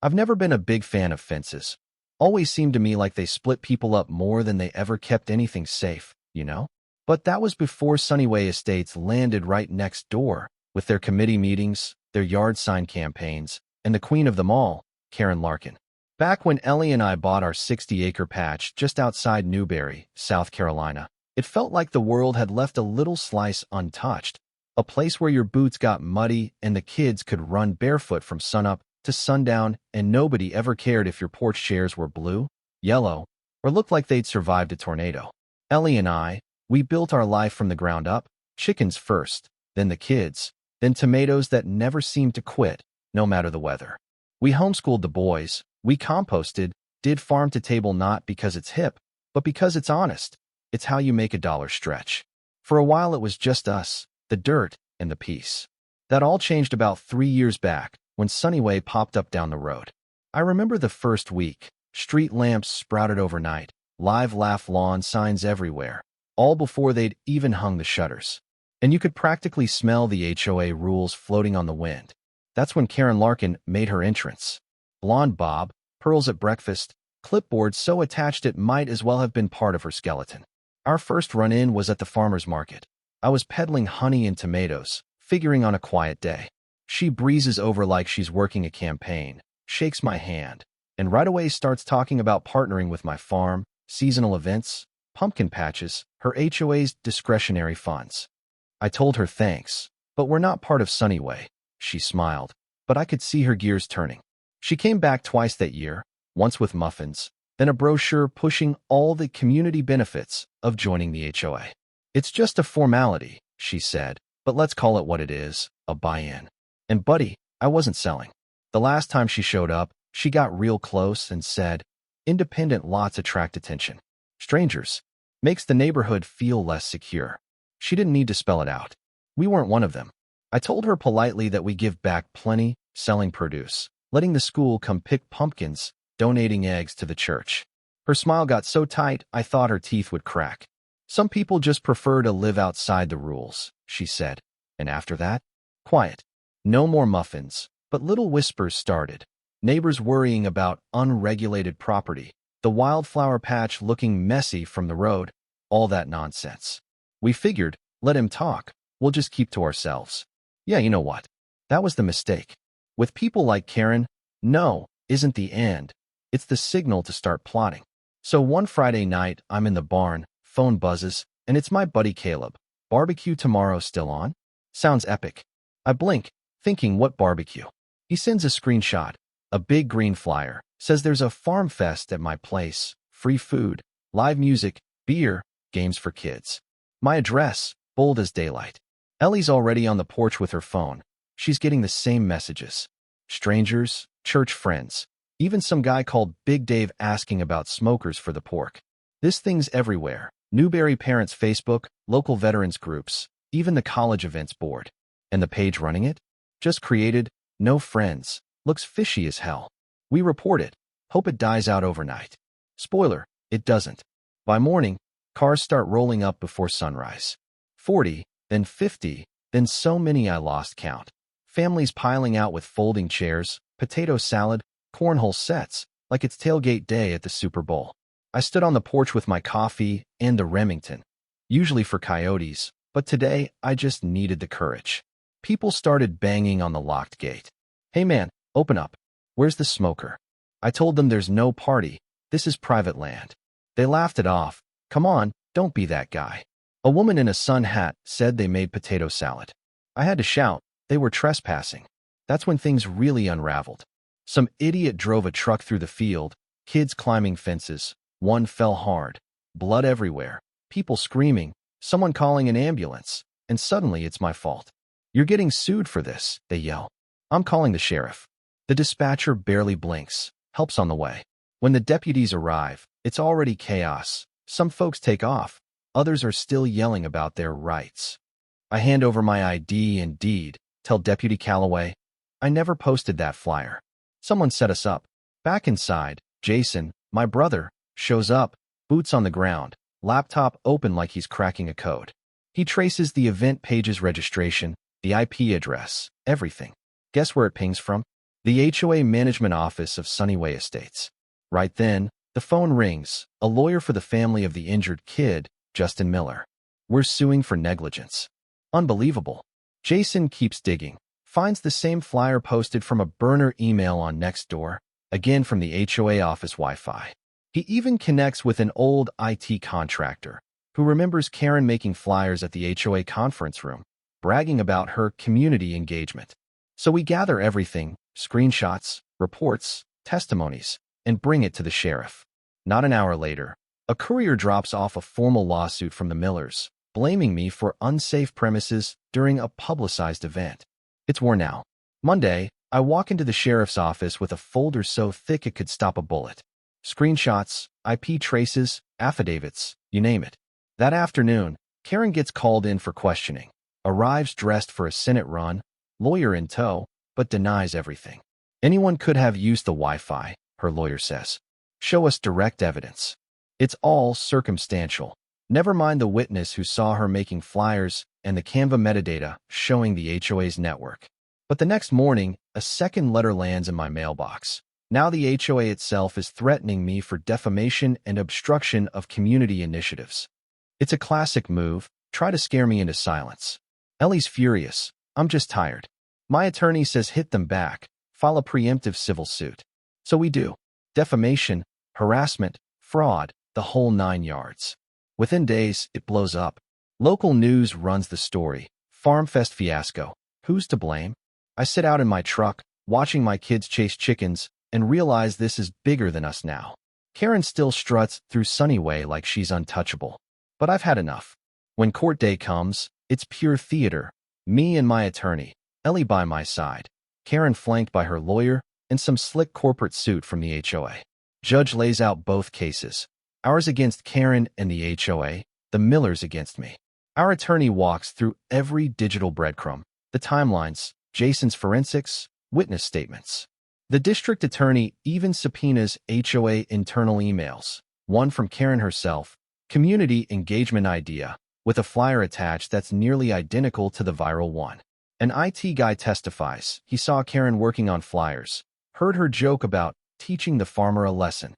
I've never been a big fan of fences. Always seemed to me like they split people up more than they ever kept anything safe, you know? But that was before Sunnyway Estates landed right next door, with their committee meetings, their yard sign campaigns, and the queen of them all, Karen Larkin. Back when Ellie and I bought our 60-acre patch just outside Newberry, South Carolina, it felt like the world had left a little slice untouched, a place where your boots got muddy and the kids could run barefoot from sunup to sundown, and nobody ever cared if your porch chairs were blue, yellow, or looked like they'd survived a tornado. Ellie and I, we built our life from the ground up, chickens first, then the kids, then tomatoes that never seemed to quit, no matter the weather. We homeschooled the boys, we composted, did farm-to-table not because it's hip, but because it's honest. It's how you make a dollar stretch. For a while it was just us, the dirt, and the peace. That all changed about 3 years back, when Sunnyway popped up down the road. I remember the first week, street lamps sprouted overnight, live laugh lawn signs everywhere, all before they'd even hung the shutters. And you could practically smell the HOA rules floating on the wind. That's when Karen Larkin made her entrance. Blonde bob, pearls at breakfast, clipboard so attached it might as well have been part of her skeleton. Our first run-in was at the farmer's market. I was peddling honey and tomatoes, figuring on a quiet day. She breezes over like she's working a campaign, shakes my hand, and right away starts talking about partnering with my farm, seasonal events, pumpkin patches, her HOA's discretionary funds. I told her thanks, but we're not part of Sunnyway. She smiled, but I could see her gears turning. She came back twice that year, once with muffins, then a brochure pushing all the community benefits of joining the HOA. It's just a formality, she said, but let's call it what it is, a buy-in. And buddy, I wasn't selling. The last time she showed up, she got real close and said, "Independent lots attract attention. Strangers. Makes the neighborhood feel less secure." She didn't need to spell it out. We weren't one of them. I told her politely that we give back plenty, selling produce, letting the school come pick pumpkins, donating eggs to the church. Her smile got so tight I thought her teeth would crack. "Some people just prefer to live outside the rules," she said. And after that, quiet. No more muffins, but little whispers started. Neighbors worrying about unregulated property, the wildflower patch looking messy from the road, all that nonsense. We figured, let him talk, we'll just keep to ourselves. Yeah, you know what? That was the mistake. With people like Karen, no isn't the end. It's the signal to start plotting. So one Friday night, I'm in the barn, phone buzzes, and it's my buddy Caleb. "Barbecue tomorrow still on?" Sounds epic. I blink, thinking what barbecue? He sends a screenshot, a big green flyer, says there's a farm fest at my place, free food, live music, beer, games for kids. My address, bold as daylight. Ellie's already on the porch with her phone. She's getting the same messages. Strangers, church friends, even some guy called Big Dave asking about smokers for the pork. This thing's everywhere. Newberry Parents Facebook, local veterans groups, even the college events board. And the page running it? Just created, no friends, looks fishy as hell. We report it, hope it dies out overnight. Spoiler, it doesn't. By morning, cars start rolling up before sunrise. 40, then 50, then so many I lost count. Families piling out with folding chairs, potato salad, cornhole sets, like it's tailgate day at the Super Bowl. I stood on the porch with my coffee and the Remington, usually for coyotes, but today I just needed the courage. People started banging on the locked gate. "Hey man, open up. Where's the smoker?" I told them there's no party, this is private land. They laughed it off. "Come on, don't be that guy." A woman in a sun hat said they made potato salad. I had to shout, they were trespassing. That's when things really unraveled. Some idiot drove a truck through the field, kids climbing fences, one fell hard, blood everywhere, people screaming, someone calling an ambulance, and suddenly it's my fault. "You're getting sued for this," they yell. I'm calling the sheriff. The dispatcher barely blinks, help's on the way. When the deputies arrive, it's already chaos. Some folks take off, others are still yelling about their rights. I hand over my ID and deed, tell Deputy Calloway, "I never posted that flyer." Someone set us up. Back inside, Jason, my brother, shows up, boots on the ground, laptop open like he's cracking a code. He traces the event page's registration, the IP address, everything. Guess where it pings from? The HOA management office of Sunnyway Estates. Right then, the phone rings, a lawyer for the family of the injured kid, Justin Miller. We're suing for negligence. Unbelievable. Jason keeps digging, finds the same flyer posted from a burner email on Nextdoor, again from the HOA office Wi-Fi. He even connects with an old IT contractor who remembers Karen making flyers at the HOA conference room, bragging about her community engagement. So we gather everything, screenshots, reports, testimonies, and bring it to the sheriff. Not an hour later, a courier drops off a formal lawsuit from the Millers, blaming me for unsafe premises during a publicized event. It's war now. Monday, I walk into the sheriff's office with a folder so thick it could stop a bullet. Screenshots, IP traces, affidavits, you name it. That afternoon, Karen gets called in for questioning, arrives dressed for a Senate run, lawyer in tow, but denies everything. Anyone could have used the Wi-Fi, her lawyer says. Show us direct evidence. It's all circumstantial. Never mind the witness who saw her making flyers and the Canva metadata showing the HOA's network. But the next morning, a second letter lands in my mailbox. Now the HOA itself is threatening me for defamation and obstruction of community initiatives. It's a classic move, try to scare me into silence. Ellie's furious. I'm just tired. My attorney says hit them back, file a preemptive civil suit. So we do. Defamation, harassment, fraud, the whole 9 yards. Within days, it blows up. Local news runs the story. FarmFest fiasco. Who's to blame? I sit out in my truck, watching my kids chase chickens, and realize this is bigger than us now. Karen still struts through Sunnyway like she's untouchable. But I've had enough. When court day comes, it's pure theater. Me and my attorney, Ellie by my side, Karen flanked by her lawyer, and some slick corporate suit from the HOA. Judge lays out both cases. Ours against Karen and the HOA, the Millers against me. Our attorney walks through every digital breadcrumb, the timelines, Jason's forensics, witness statements. The district attorney even subpoenas HOA internal emails, one from Karen herself, community engagement idea, with a flyer attached that's nearly identical to the viral one. An IT guy testifies he saw Karen working on flyers, heard her joke about teaching the farmer a lesson.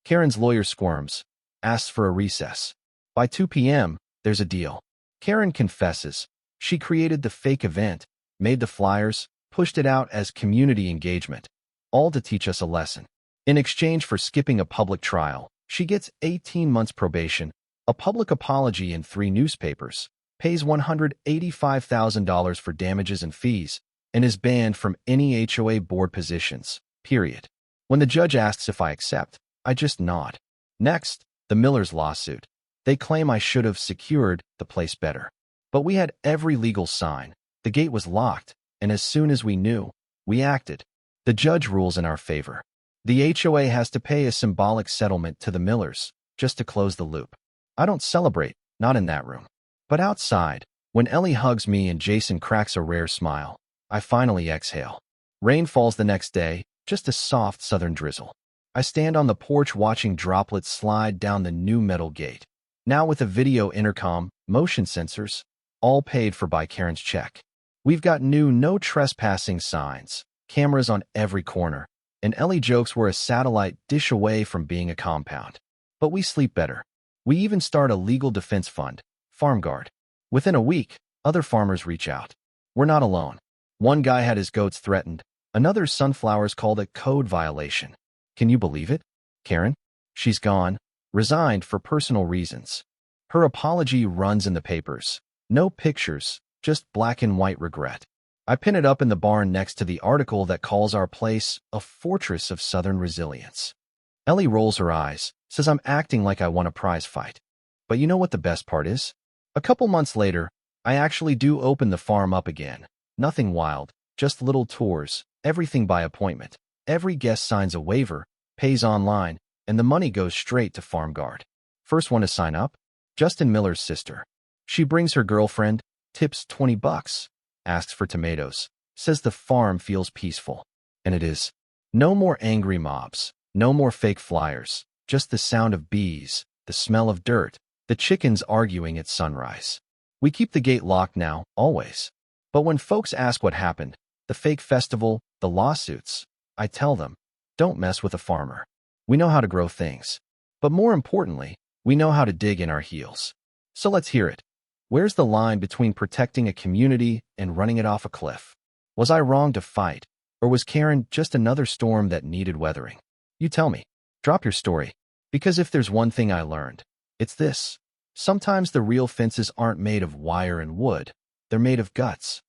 Karen's lawyer squirms, asks for a recess. By 2 p.m., there's a deal. Karen confesses she created the fake event, made the flyers, pushed it out as community engagement, all to teach us a lesson. In exchange for skipping a public trial, she gets 18 months probation, a public apology in 3 newspapers, pays $185,000 for damages and fees, and is banned from any HOA board positions, period. When the judge asks if I accept, I just nod. Next, the Millers' lawsuit. They claim I should have secured the place better. But we had every legal sign. The gate was locked, and as soon as we knew, we acted. The judge rules in our favor. The HOA has to pay a symbolic settlement to the Millers, just to close the loop. I don't celebrate, not in that room. But outside, when Ellie hugs me and Jason cracks a rare smile, I finally exhale. Rain falls the next day, just a soft southern drizzle. I stand on the porch watching droplets slide down the new metal gate. Now with a video intercom, motion sensors, all paid for by Karen's check. We've got new no trespassing signs, cameras on every corner, and Ellie jokes we're a satellite dish away from being a compound. But we sleep better. We even start a legal defense fund, FarmGuard. Within a week, other farmers reach out. We're not alone. One guy had his goats threatened. Another sunflowers called a code violation. Can you believe it? Karen? She's gone, resigned for personal reasons. Her apology runs in the papers. No pictures, just black and white regret. I pin it up in the barn next to the article that calls our place a fortress of Southern resilience. Ellie rolls her eyes, says I'm acting like I won a prize fight. But you know what the best part is? A couple months later, I actually do open the farm up again. Nothing wild, just little tours, everything by appointment. Every guest signs a waiver, pays online, and the money goes straight to FarmGuard. First one to sign up? Justin Miller's sister. She brings her girlfriend, tips $20, asks for tomatoes, says the farm feels peaceful. And it is. No more angry mobs, no more fake flyers, just the sound of bees, the smell of dirt, the chickens arguing at sunrise. We keep the gate locked now, always. But when folks ask what happened, the fake festival, the lawsuits, I tell them, don't mess with a farmer. We know how to grow things. But more importantly, we know how to dig in our heels. So let's hear it. Where's the line between protecting a community and running it off a cliff? Was I wrong to fight, or was Karen just another storm that needed weathering? You tell me. Drop your story. Because if there's one thing I learned, it's this. Sometimes the real fences aren't made of wire and wood. They're made of guts.